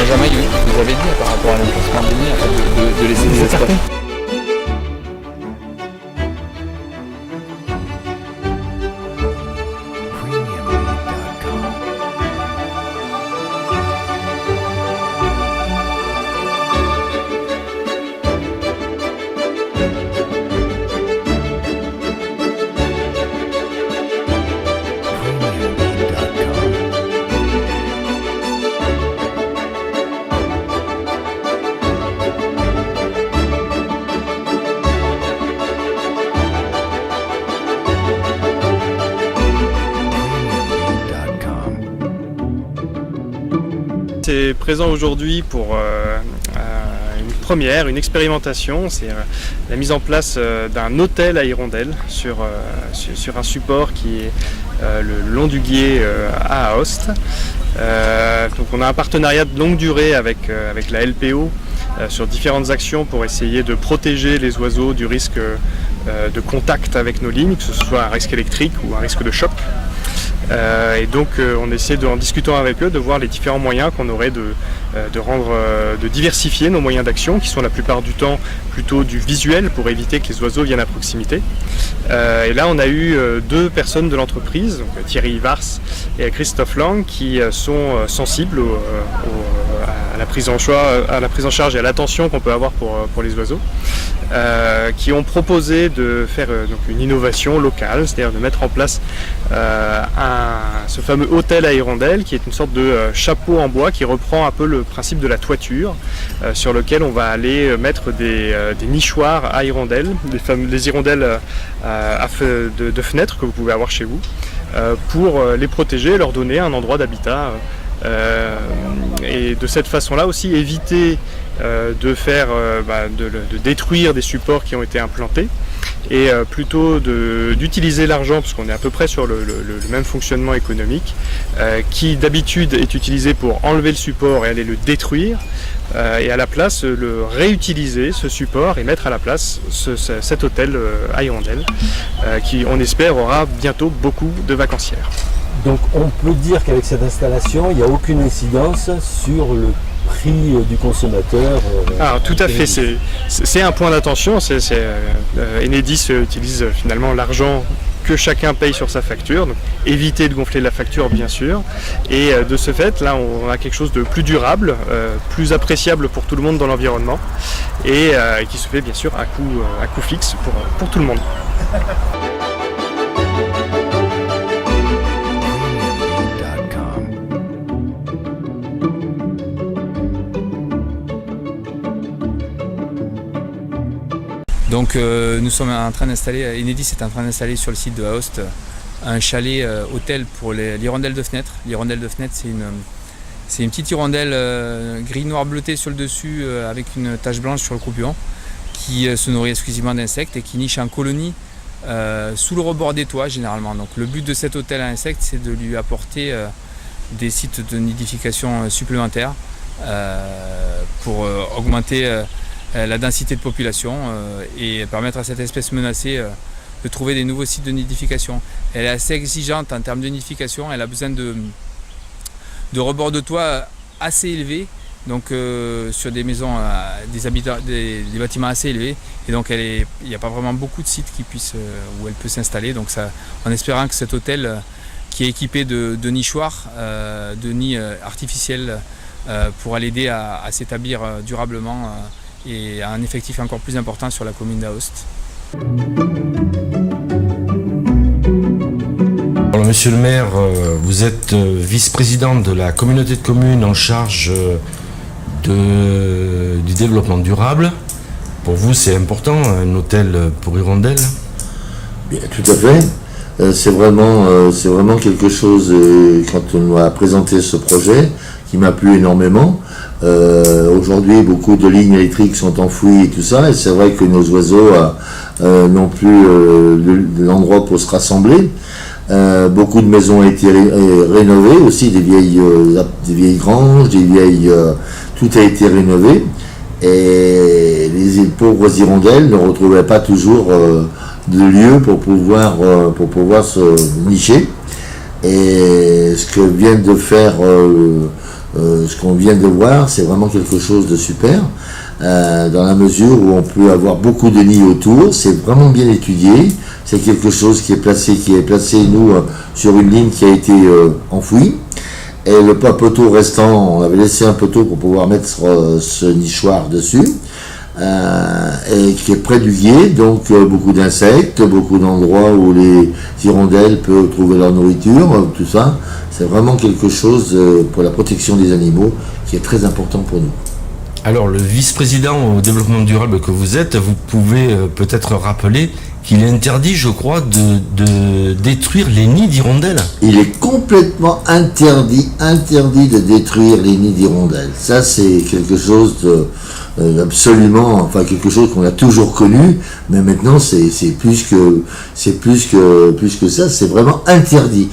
Benjamin, vous avez dit par rapport à l'emplacement des nids, en fait, de laisser des espaces. C'est présent aujourd'hui pour une première, une expérimentation, c'est la mise en place d'un hôtel à hirondelles sur un support qui est le long du Guiers à Aoste. Donc on a un partenariat de longue durée avec la LPO sur différentes actions pour essayer de protéger les oiseaux du risque de contact avec nos lignes, que ce soit un risque électrique ou un risque de choc. Et donc on essaie en discutant avec eux de voir les différents moyens qu'on aurait de diversifier nos moyens d'action qui sont la plupart du temps plutôt du visuel pour éviter que les oiseaux viennent à proximité. Et là on a eu deux personnes de l'entreprise, Thierry Ivars et Christophe Lang, qui sont sensibles à la prise en charge et à l'attention qu'on peut avoir pour les oiseaux, qui ont proposé de faire donc une innovation locale, c'est-à-dire de mettre en place ce fameux hôtel à hirondelles qui est une sorte de chapeau en bois qui reprend un peu le principe de la toiture, sur lequel on va aller mettre des nichoirs à hirondelles, des hirondelles de fenêtres que vous pouvez avoir chez vous, pour les protéger et leur donner un endroit d'habitat. Et de cette façon-là aussi éviter de détruire des supports qui ont été implantés et plutôt d'utiliser l'argent, parce qu'on est à peu près sur le même fonctionnement économique, qui d'habitude est utilisé pour enlever le support et aller le détruire, et à la place le réutiliser ce support et mettre à la place cet hôtel à hirondelles qui on espère aura bientôt beaucoup de vacancières. Donc on peut dire qu'avec cette installation, il n'y a aucune incidence sur le prix du consommateur. Alors tout à fait, c'est un point d'attention. Enedis utilise finalement l'argent que chacun paye sur sa facture, donc éviter de gonfler la facture bien sûr, et de ce fait là on a quelque chose de plus durable, plus appréciable pour tout le monde dans l'environnement, et qui se fait bien sûr à coût fixe pour tout le monde. Donc nous sommes en train d'installer, Enedis est en train d'installer sur le site de Aoste un chalet hôtel pour l'hirondelle de fenêtre. L'hirondelle de fenêtre, c'est une petite hirondelle gris noir bleuté sur le dessus avec une tache blanche sur le croupion, qui se nourrit exclusivement d'insectes et qui niche en colonie sous le rebord des toits généralement. Donc le but de cet hôtel à insectes, c'est de lui apporter des sites de nidification supplémentaires pour augmenter la densité de population et permettre à cette espèce menacée de trouver des nouveaux sites de nidification. Elle est assez exigeante en termes de nidification, elle a besoin de rebords de toit assez élevés, donc sur des maisons, des bâtiments assez élevés, et donc il n'y a pas vraiment beaucoup de sites où elle peut s'installer, donc ça, en espérant que cet hôtel qui est équipé de nichoirs, de nids artificiels, pourra l'aider à s'établir durablement et à un effectif encore plus important sur la commune d'Aoste. Alors, monsieur le maire, vous êtes vice-président de la communauté de communes en charge du développement durable. Pour vous, c'est important, un hôtel pour hirondelles? Bien, tout à fait. C'est vraiment quelque chose, quand on m'a présenté ce projet, qui m'a plu énormément. Aujourd'hui, beaucoup de lignes électriques sont enfouies et tout ça, et c'est vrai que nos oiseaux n'ont plus l'endroit pour se rassembler. Beaucoup de maisons ont été rénovées, aussi des vieilles granges, tout a été rénové, et les pauvres hirondelles ne retrouvaient pas toujours de lieu pour pouvoir se nicher. Et ce que viennent de faire ce qu'on vient de voir, c'est vraiment quelque chose de super, dans la mesure où on peut avoir beaucoup de nids autour. C'est vraiment bien étudié. C'est quelque chose qui est placé nous, sur une ligne qui a été enfouie. Et le poteau restant, on avait laissé un poteau pour pouvoir mettre ce nichoir dessus, et qui est près du gué, donc beaucoup d'insectes, beaucoup d'endroits où les hirondelles peuvent trouver leur nourriture, tout ça. C'est vraiment quelque chose pour la protection des animaux qui est très important pour nous. Alors, le vice-président au développement durable que vous êtes, vous pouvez peut-être rappeler qu'il est interdit, je crois, de détruire les nids d'hirondelles. Il est complètement interdit de détruire les nids d'hirondelles. Ça, c'est quelque chose absolument, enfin quelque chose qu'on a toujours connu, mais maintenant c'est plus que ça, c'est vraiment interdit.